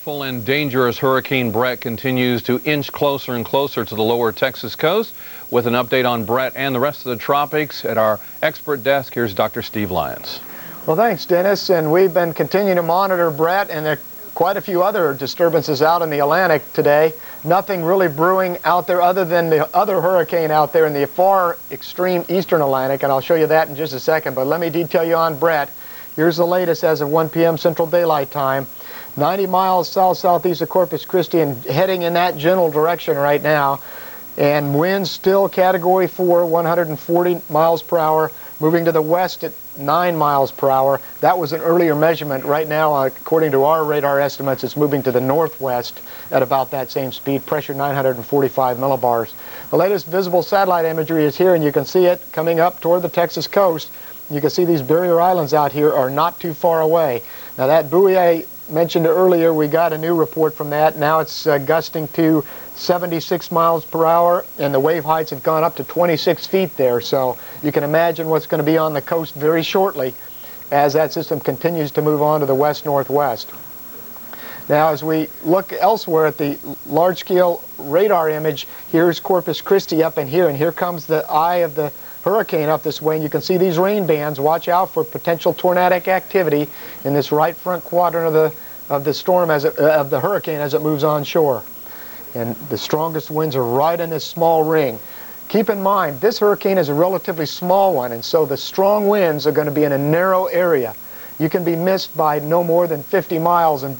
Powerful and dangerous Hurricane Bret continues to inch closer and closer to the lower Texas coast. With an update on Bret and the rest of the tropics at our expert desk, here's Dr. Steve Lyons. Well, thanks, Dennis. And we've been continuing to monitor Bret, and there are quite a few other disturbances out in the Atlantic today. Nothing really brewing out there other than the other hurricane out there in the far extreme eastern Atlantic, and I'll show you that in just a second. But let me detail you on Bret. Here's the latest as of 1 p.m. Central Daylight Time. 90 miles south-southeast of Corpus Christi and heading in that general direction right now. And winds still Category 4, 140 miles per hour, moving to the west at 9 miles per hour. That was an earlier measurement. Right now, according to our radar estimates, it's moving to the northwest at about that same speed. Pressure 945 millibars. The latest visible satellite imagery is here, and you can see it coming up toward the Texas coast. You can see these barrier islands out here are not too far away. Now that buoy I mentioned earlier, we got a new report from that. Now it's gusting to 76 miles per hour, and the wave heights have gone up to 26 feet there. So you can imagine what's going to be on the coast very shortly as that system continues to move on to the west-northwest. Now, as we look elsewhere at the large-scale radar image, here's Corpus Christi up in here, and here comes the eye of the hurricane up this way, and you can see these rain bands. Watch out for potential tornadic activity in this right front quadrant of the storm of the hurricane as it moves onshore. And the strongest winds are right in this small ring. Keep in mind, this hurricane is a relatively small one, and so the strong winds are going to be in a narrow area. You can be missed by no more than 50 miles and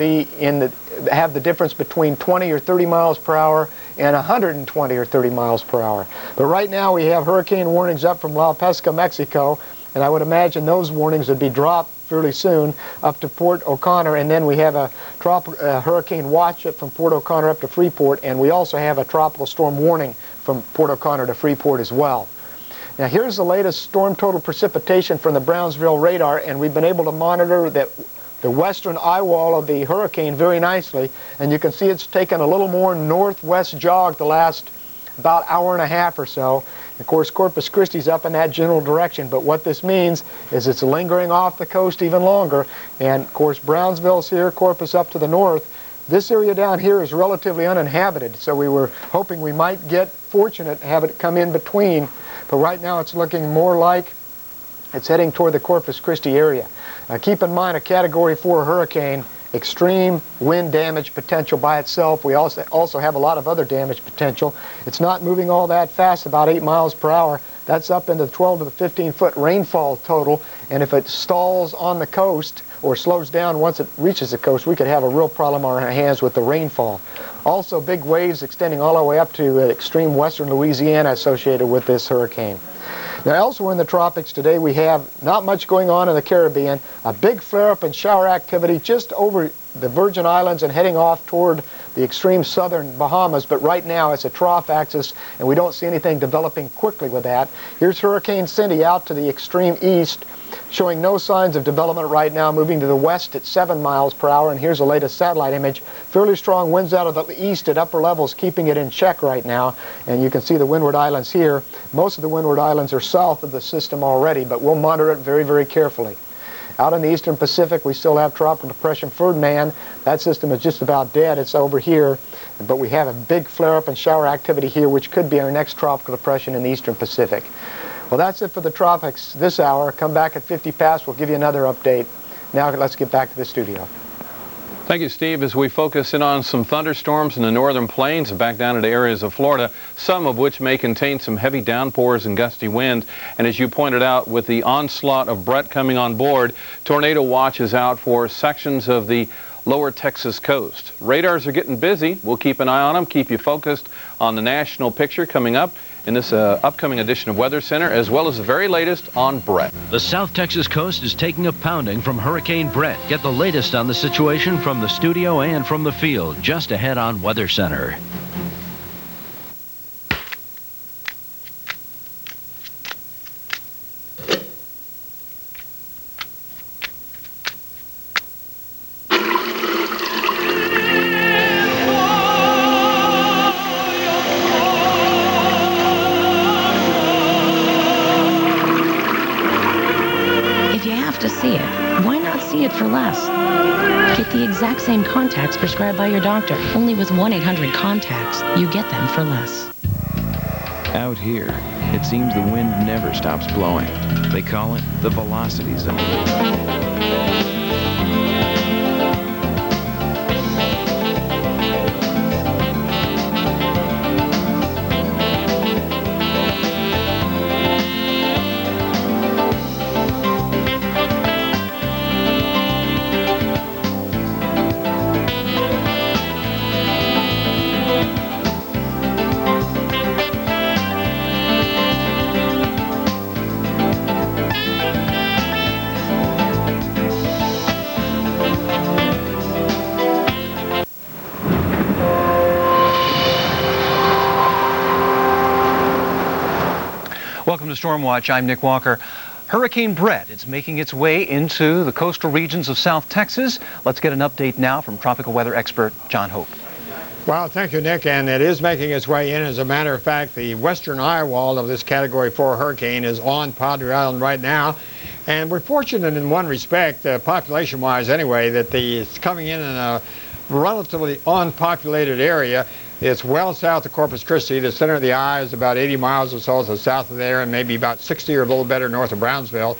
have the difference between 20 or 30 miles per hour and 120 or 30 miles per hour. But right now we have hurricane warnings up from La Pesca, Mexico, and I would imagine those warnings would be dropped fairly soon up to Port O'Connor, and then we have a hurricane watch from Port O'Connor up to Freeport, and we also have a tropical storm warning from Port O'Connor to Freeport as well. Now here's the latest storm total precipitation from the Brownsville radar, and we've been able to monitor the western eye wall of the hurricane very nicely, and you can see it's taken a little more northwest jog the last about hour and a half or so. Of course, Corpus Christi's up in that general direction, but what this means is it's lingering off the coast even longer, and of course Brownsville's here, Corpus up to the north. This area down here is relatively uninhabited, so we were hoping we might get fortunate and have it come in between. But right now it's looking more like it's heading toward the Corpus Christi area. Now keep in mind, a Category 4 hurricane, extreme wind damage potential by itself. We also have a lot of other damage potential. It's not moving all that fast, about 8 miles per hour. That's up into the 12 to the 15-foot rainfall total. And if it stalls on the coast or slows down once it reaches the coast, we could have a real problem on our hands with the rainfall. Also, big waves extending all the way up to extreme western Louisiana associated with this hurricane. Now, elsewhere in the tropics today, we have not much going on in the Caribbean. A big flare-up and shower activity just over the Virgin Islands and heading off toward the extreme southern Bahamas, but right now it's a trough axis, and we don't see anything developing quickly with that. Here's Hurricane Cindy out to the extreme east, showing no signs of development right now, moving to the west at 7 miles per hour, and here's the latest satellite image. Fairly strong winds out of the east at upper levels, keeping it in check right now, and you can see the Windward Islands here. Most of the Windward Islands are south of the system already, but we'll monitor it very, very carefully. Out in the eastern Pacific, we still have Tropical Depression Ferdinand. That system is just about dead. It's over here, but we have a big flare-up and shower activity here, which could be our next tropical depression in the eastern Pacific. Well, that's it for the tropics this hour. Come back at 50 past. We'll give you another update. Now let's get back to the studio. Thank you, Steve. As we focus in on some thunderstorms in the northern plains and back down into areas of Florida, some of which may contain some heavy downpours and gusty winds. And as you pointed out, with the onslaught of Bret coming on board, tornado watch is out for sections of the lower Texas coast. Radars are getting busy. We'll keep an eye on them, keep you focused on the national picture coming up in this upcoming edition of Weather Center, as well as the very latest on Bret. The South Texas coast is taking a pounding from Hurricane Bret. Get the latest on the situation from the studio and from the field, just ahead on Weather Center. To see it, why not see it for less? Get the exact same contacts prescribed by your doctor. Only with 1-800-CONTACTS, you get them for less. Out here, it seems the wind never stops blowing. They call it the velocity zone. Welcome to Storm Watch. I'm Nick Walker. Hurricane Bret is making its way into the coastal regions of South Texas. Let's get an update now from tropical weather expert John Hope. Well, thank you, Nick, and it is making its way in. As a matter of fact, the western eye wall of this Category 4 hurricane is on Padre Island right now. And we're fortunate in one respect, population-wise anyway, that it's coming in a relatively unpopulated area. It's well south of Corpus Christi. The center of the eye is about 80 miles or so to the south of there, and maybe about 60 or a little better north of Brownsville.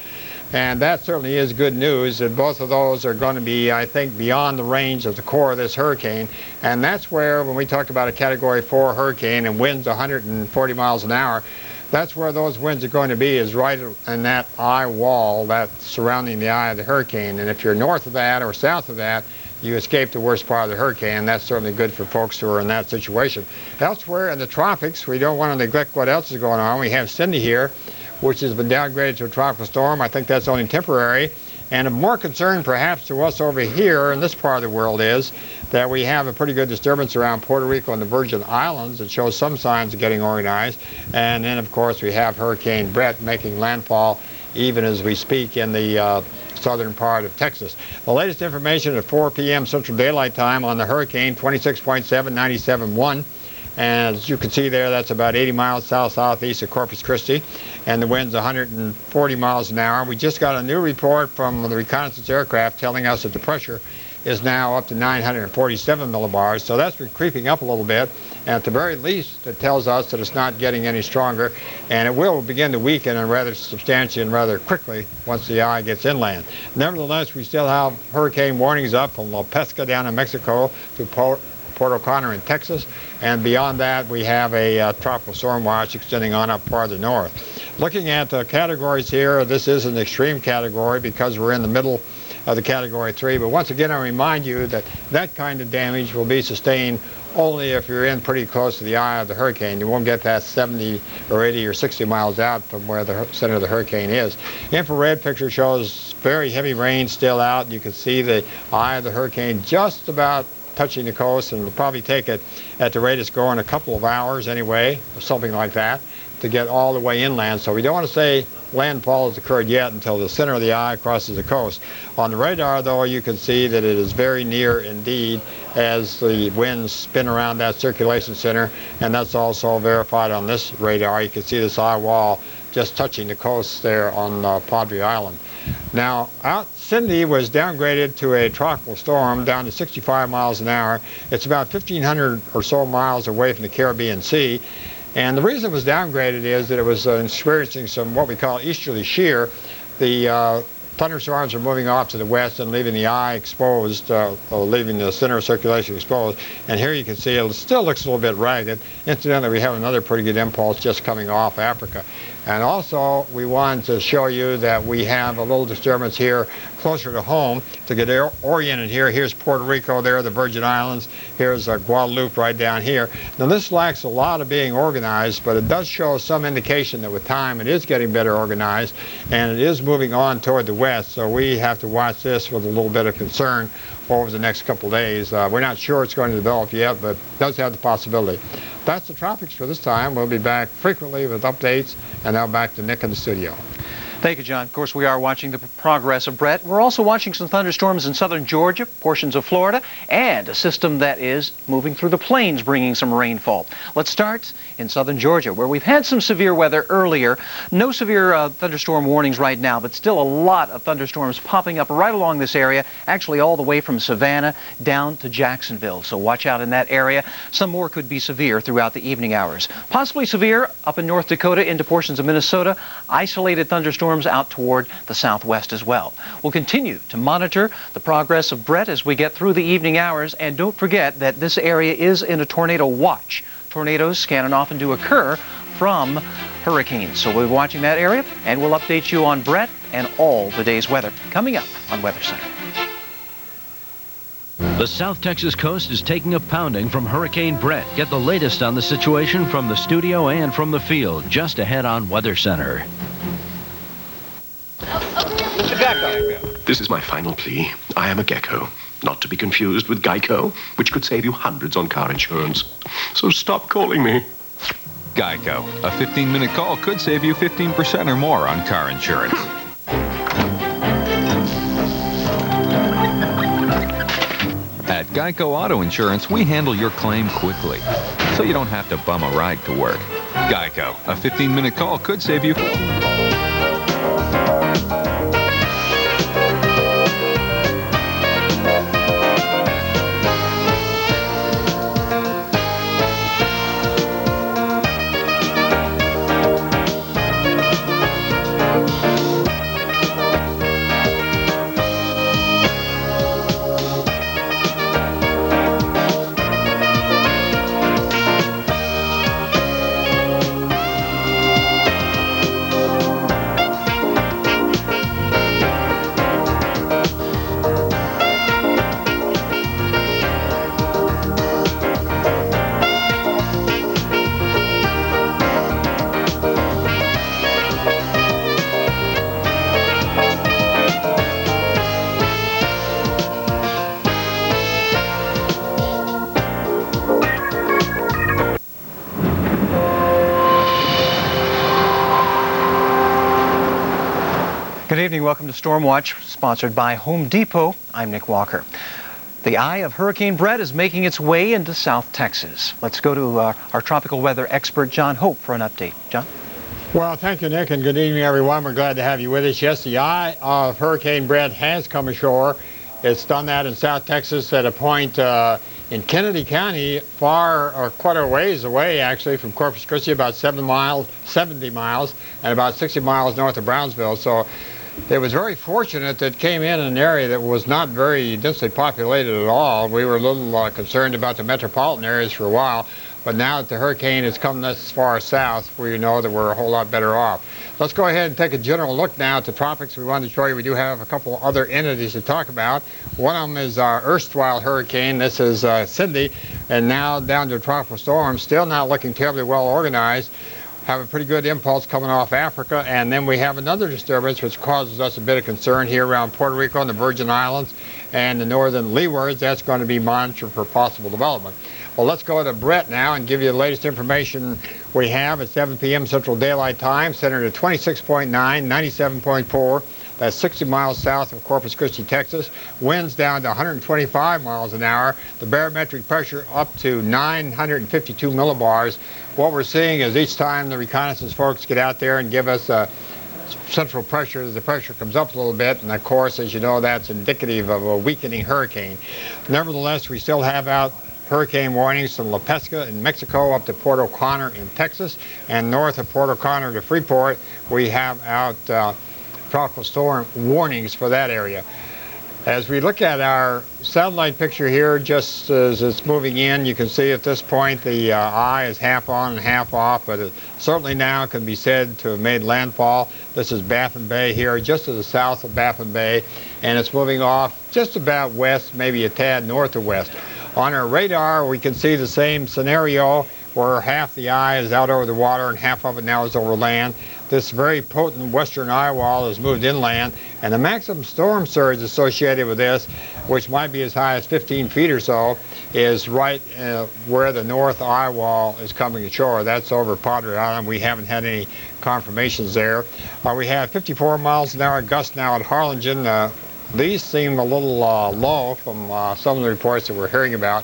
And that certainly is good news that both of those are going to be, I think, beyond the range of the core of this hurricane. And that's where, when we talk about a Category 4 hurricane and winds 140 miles an hour, that's where those winds are going to be, is right in that eye wall that's surrounding the eye of the hurricane. And if you're north of that or south of that, you escape the worst part of the hurricane. That's certainly good for folks who are in that situation. Elsewhere in the tropics, we don't want to neglect what else is going on. We have Cindy here, which has been downgraded to a tropical storm. I think that's only temporary. And of more concern perhaps to us over here in this part of the world is that we have a pretty good disturbance around Puerto Rico and the Virgin Islands that shows some signs of getting organized. And then, of course, we have Hurricane Bret making landfall even as we speak in the southern part of Texas. The latest information at 4 p.m. Central Daylight Time on the hurricane, 26.7, 97.1. And as you can see there, that's about 80 miles south-southeast of Corpus Christi, and the wind's 140 miles an hour. We just got a new report from the reconnaissance aircraft telling us that the pressure is now up to 947 millibars, so that's been creeping up a little bit. And at the very least, it tells us that it's not getting any stronger, and it will begin to weaken and rather substantially and rather quickly once the eye gets inland. Nevertheless, we still have hurricane warnings up from La Pesca down in Mexico to Port O'Connor in Texas, and beyond that we have a tropical storm watch extending on up farther north. Looking at the categories here, this is an extreme category because we're in the middle of the Category 3, but once again I remind you that that kind of damage will be sustained only if you're in pretty close to the eye of the hurricane. You won't get that 70 or 80 or 60 miles out from where the center of the hurricane is. Infrared picture shows very heavy rain still out. You can see the eye of the hurricane just about touching the coast, and it'll probably take it at the rate it's going a couple of hours anyway, or something like that, to get all the way inland. So we don't want to say landfall has occurred yet until the center of the eye crosses the coast. On the radar, though, you can see that it is very near indeed as the winds spin around that circulation center, and that's also verified on this radar. You can see this eye wall just touching the coast there on Padre Island. Now, Cindy was downgraded to a tropical storm down to 65 miles an hour. It's about 1,500 or so miles away from the Caribbean Sea. And the reason it was downgraded is that it was experiencing some what we call easterly shear. The thunderstorms are moving off to the west and leaving the eye exposed, leaving the center of circulation exposed. And here you can see it still looks a little bit ragged. Incidentally, we have another pretty good impulse just coming off Africa. And also, we wanted to show you that we have a little disturbance here closer to home to get oriented here. Here's Puerto Rico there, the Virgin Islands. Here's Guadeloupe right down here. Now, this lacks a lot of being organized, but it does show some indication that with time it is getting better organized, and it is moving on toward the west. So we have to watch this with a little bit of concern over the next couple of days. We're not sure it's going to develop yet, but it does have the possibility. That's the tropics for this time. We'll be back frequently with updates, and now back to Nick in the studio. Thank you, John. Of course, we are watching the progress of Bret. We're also watching some thunderstorms in southern Georgia, portions of Florida, and a system that is moving through the plains, bringing some rainfall. Let's start in southern Georgia, where we've had some severe weather earlier. No severe thunderstorm warnings right now, but still a lot of thunderstorms popping up right along this area, actually all the way from Savannah down to Jacksonville. So watch out in that area. Some more could be severe throughout the evening hours. Possibly severe up in North Dakota into portions of Minnesota. Isolated thunderstorms out toward the southwest as well. We'll continue to monitor the progress of Bret as we get through the evening hours, and don't forget that this area is in a tornado watch. Tornadoes can and often do occur from hurricanes. So we'll be watching that area, and we'll update you on Bret and all the day's weather coming up on Weather Center. The South Texas coast is taking a pounding from Hurricane Bret. Get the latest on the situation from the studio and from the field just ahead on Weather Center. This is my final plea. I am a gecko, not to be confused with Geico, which could save you hundreds on car insurance. So stop calling me. Geico. A 15-minute call could save you 15% or more on car insurance. At Geico Auto Insurance, we handle your claim quickly, so you don't have to bum a ride to work. Geico. A 15-minute call could save you... Good evening. Welcome to Storm Watch, sponsored by Home Depot. I'm Nick Walker. The eye of Hurricane Bret is making its way into South Texas. Let's go to our tropical weather expert, John Hope, for an update. John? Well, thank you, Nick, and good evening, everyone. We're glad to have you with us. Yes, the eye of Hurricane Bret has come ashore. It's done that in South Texas at a point in Kennedy County, quite a ways away, actually, from Corpus Christi, about 70 miles, and about 60 miles north of Brownsville. So it was very fortunate that it came in an area that was not very densely populated at all. We were a little concerned about the metropolitan areas for a while, but now that the hurricane has come this far south, we know that we're a whole lot better off. Let's go ahead and take a general look now at the tropics. We wanted to show you we do have a couple other entities to talk about. One of them is our erstwhile hurricane. This is Cindy, and now down to a tropical storm, still not looking terribly well organized. Have a pretty good impulse coming off Africa, and then we have another disturbance which causes us a bit of concern here around Puerto Rico and the Virgin Islands and the northern leewards. That's going to be monitored for possible development. Well, let's go to Bret now and give you the latest information we have at 7 p.m. Central Daylight Time, centered at 26.9, 97.4. That's 60 miles south of Corpus Christi, Texas. Winds down to 125 miles an hour. The barometric pressure up to 952 millibars. What we're seeing is each time the reconnaissance folks get out there and give us central pressure, the pressure comes up a little bit, and of course, as you know, that's indicative of a weakening hurricane. Nevertheless, we still have out hurricane warnings from La Pesca in Mexico up to Port O'Connor in Texas, and north of Port O'Connor to Freeport, we have out tropical storm warnings for that area. As we look at our satellite picture here, just as it's moving in, you can see at this point the eye is half on and half off, but it certainly now can be said to have made landfall. This is Baffin Bay here, just to the south of Baffin Bay, and it's moving off just about west, maybe a tad north of west. On our radar, we can see the same scenario. where half the eye is out over the water and half of it now is over land. This very potent western eye wall has moved inland, and the maximum storm surge associated with this, which might be as high as 15 feet or so, is right where the north eye wall is coming ashore. That's over Padre Island. We haven't had any confirmations there. We have 54 miles an hour gusts now at Harlingen. These seem a little low from some of the reports that we're hearing about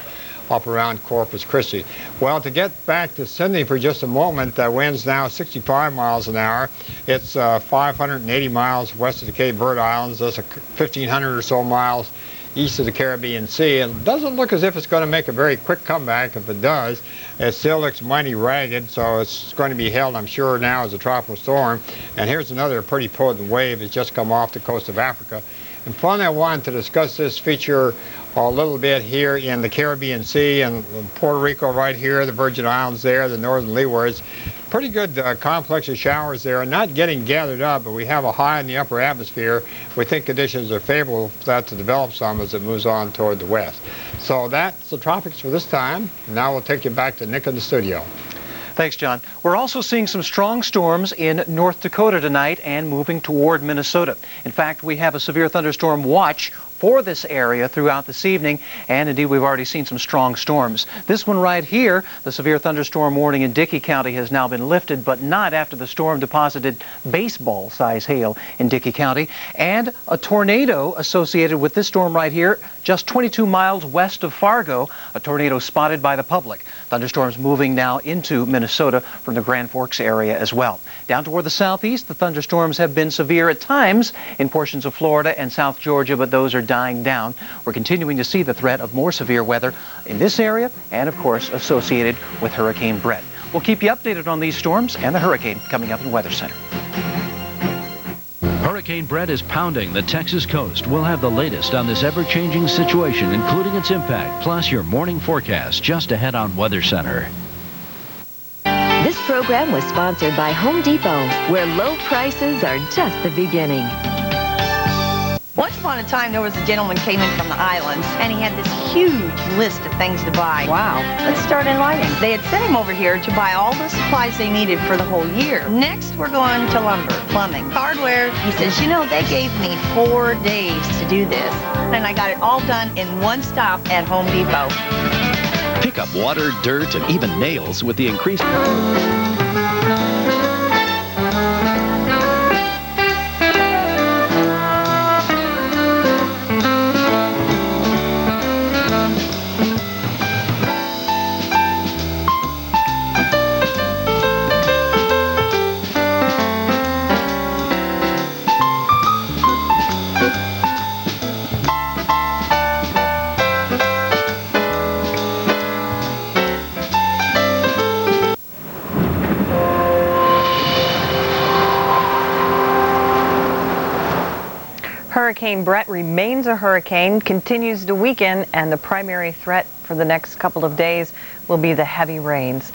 up around Corpus Christi. Well, to get back to Sydney for just a moment, the wind's now 65 miles an hour. It's 580 miles west of the Cape Verde Islands. That's 1,500 or so miles east of the Caribbean Sea. It doesn't look as if it's going to make a very quick comeback. If it does, it still looks mighty ragged, so it's going to be held, I'm sure, now as a tropical storm. And here's another pretty potent wave that's just come off the coast of Africa. And finally, I wanted to discuss this feature a little bit here in the Caribbean Sea and Puerto Rico right here, the Virgin Islands there, the northern leewards. Pretty good complex of showers there, not getting gathered up, but we have a high in the upper atmosphere. We think conditions are favorable for that to develop some as it moves on toward the west. So that's the tropics for this time. Now we'll take you back to Nick in the studio. Thanks, John. We're also seeing some strong storms in North Dakota tonight and moving toward Minnesota. In fact, we have a severe thunderstorm watch for this area throughout this evening, and indeed we've already seen some strong storms. This one right here, the severe thunderstorm warning in Dickey County has now been lifted, but not after the storm deposited baseball-size hail in Dickey County, and a tornado associated with this storm right here, just 22 miles west of Fargo, a tornado spotted by the public. Thunderstorms moving now into Minnesota from the Grand Forks area as well. Down toward the southeast, the thunderstorms have been severe at times in portions of Florida and South Georgia, but those are dying down. We're continuing to see the threat of more severe weather in this area and, of course, associated with Hurricane Bret. We'll keep you updated on these storms and the hurricane coming up in Weather Center. Hurricane Bret is pounding the Texas coast. We'll have the latest on this ever-changing situation, including its impact, plus your morning forecast just ahead on Weather Center. This program was sponsored by Home Depot, where low prices are just the beginning. Once upon a time, there was a gentleman came in from the islands, and he had this huge list of things to buy. Wow. Let's start enlightening. They had sent him over here to buy all the supplies they needed for the whole year. Next, we're going to lumber, plumbing, hardware. He says, you know, they gave me 4 days to do this, and I got it all done in one stop at Home Depot. Pick up water, dirt, and even nails with the increased... Hurricane Bret remains a hurricane, continues to weaken, and the primary threat for the next couple of days will be the heavy rains.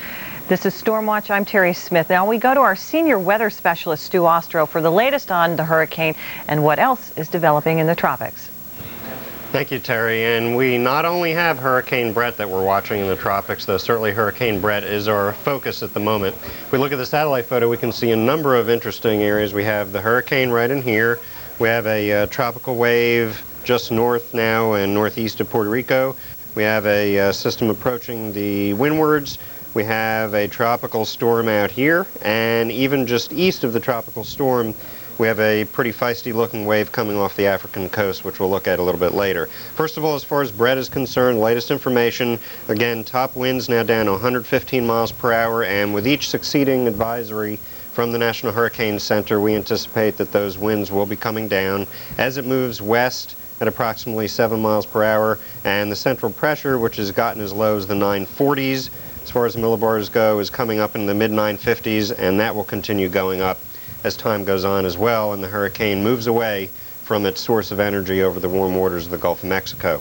This is Stormwatch. I'm Terry Smith. Now we go to our senior weather specialist, Stu Ostro, for the latest on the hurricane and what else is developing in the tropics. Thank you, Terry. And we not only have Hurricane Bret that we're watching in the tropics, though certainly Hurricane Bret is our focus at the moment. If we look at the satellite photo, we can see a number of interesting areas. We have the hurricane right in here. We have a tropical wave just north now and northeast of Puerto Rico. We have a system approaching the windwards. We have a tropical storm out here, and even just east of the tropical storm, we have a pretty feisty looking wave coming off the African coast, which we'll look at a little bit later. First of all, as far as Bret is concerned, latest information, again, top winds now down to 115 miles per hour, and with each succeeding advisory from the National Hurricane Center, we anticipate that those winds will be coming down as it moves west at approximately 7 miles per hour, and the central pressure, which has gotten as low as the 940s as far as millibars go, is coming up in the mid 950s, and that will continue going up as time goes on as well, and the hurricane moves away from its source of energy over the warm waters of the Gulf of Mexico.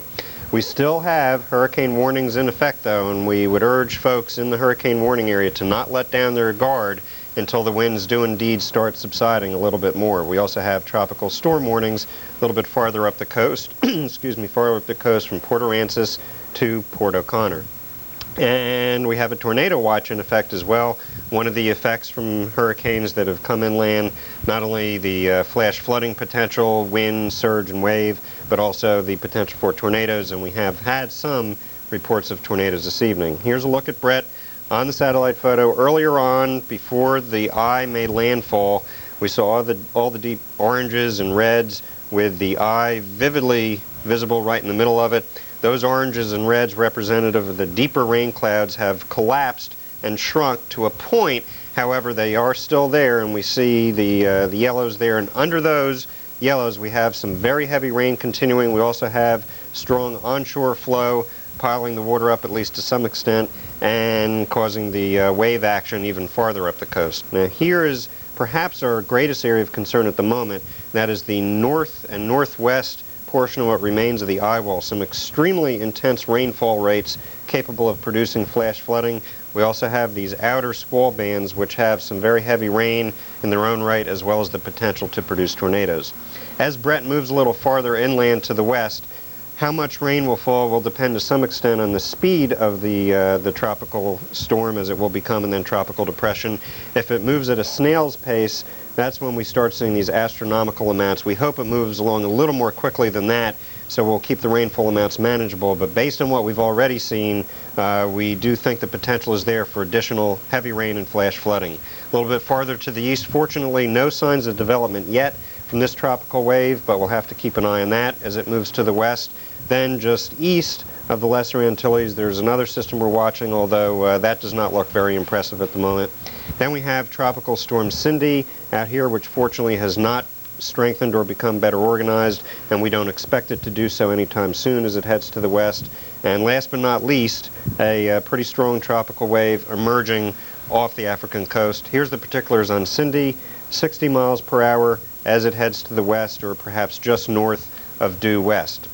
We still have hurricane warnings in effect, though, and we would urge folks in the hurricane warning area to not let down their guard until the winds do indeed start subsiding a little bit more. We also have tropical storm warnings a little bit farther up the coast, excuse me, farther up the coast from Port Aransas to Port O'Connor. And we have a tornado watch in effect as well. One of the effects from hurricanes that have come inland, not only the flash flooding potential, wind, surge, and wave, but also the potential for tornadoes, and we have had some reports of tornadoes this evening. Here's a look at Bret on the satellite photo. Earlier on, before the eye made landfall, we saw all the deep oranges and reds with the eye vividly visible right in the middle of it. Those oranges and reds representative of the deeper rain clouds have collapsed and shrunk to a point. However, they are still there, and we see the yellows there, and under those yellows we have some very heavy rain continuing. We also have strong onshore flow piling the water up, at least to some extent, and causing the wave action even farther up the coast. Now here is perhaps our greatest area of concern at the moment. That is the north and northwest portion of what remains of the eye wall. Some extremely intense rainfall rates capable of producing flash flooding. We also have these outer squall bands which have some very heavy rain in their own right, as well as the potential to produce tornadoes. As Bret moves a little farther inland to the west, how much rain will fall will depend to some extent on the speed of the tropical storm as it will become, and then tropical depression. If it moves at a snail's pace, that's when we start seeing these astronomical amounts. We hope it moves along a little more quickly than that, so we'll keep the rainfall amounts manageable. But based on what we've already seen, we do think the potential is there for additional heavy rain and flash flooding. A little bit farther to the east, fortunately, no signs of development yet from this tropical wave, but we'll have to keep an eye on that as it moves to the west. Then just east of the Lesser Antilles, there's another system we're watching, although that does not look very impressive at the moment. Then we have Tropical Storm Cindy out here, which fortunately has not strengthened or become better organized, and we don't expect it to do so anytime soon as it heads to the west. And last but not least, a pretty strong tropical wave emerging off the African coast. Here's the particulars on Cindy: 60 miles per hour as it heads to the west, or perhaps just north of due west.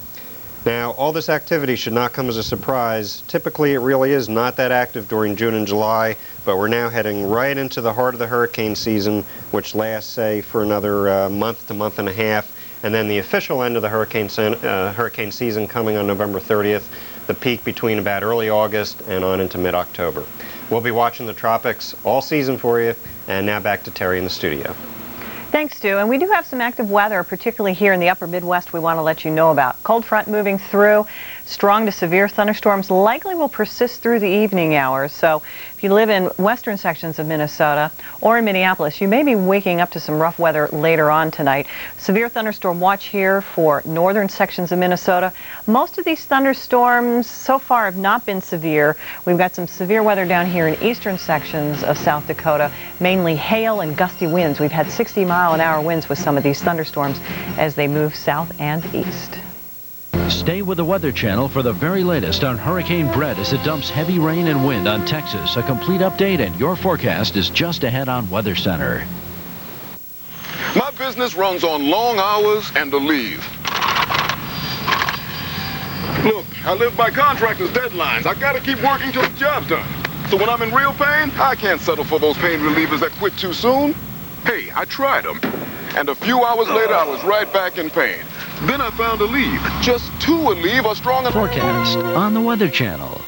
Now, all this activity should not come as a surprise. Typically, it really is not that active during June and July, but we're now heading right into the heart of the hurricane season, which lasts, say, for another month to month and a half, and then the official end of the hurricane season coming on November 30th, the peak between about early August and on into mid-October. We'll be watching the tropics all season for you, and now back to Terry in the studio. Thanks, Stu. And we do have some active weather, particularly here in the upper Midwest, we want to let you know about. Cold front moving through. Strong to severe thunderstorms likely will persist through the evening hours. So if you live in western sections of Minnesota or in Minneapolis, you may be waking up to some rough weather later on tonight. Severe thunderstorm watch here for northern sections of Minnesota. Most of these thunderstorms so far have not been severe. We've got some severe weather down here in eastern sections of South Dakota, mainly hail and gusty winds. We've had 60-mile-an-hour winds with some of these thunderstorms as they move south and east. Stay with the Weather Channel for the very latest on Hurricane Bret as it dumps heavy rain and wind on Texas. A complete update and your forecast is just ahead on Weather Center. My business runs on long hours and a leave. Look, I live by contractors' deadlines. I gotta keep working till the job's done. So when I'm in real pain, I can't settle for those pain relievers that quit too soon. Hey, I tried them. And a few hours later, I was right back in pain. Then I found Aleve. Just 2 Aleve are strong enough. Forecast on the Weather Channel.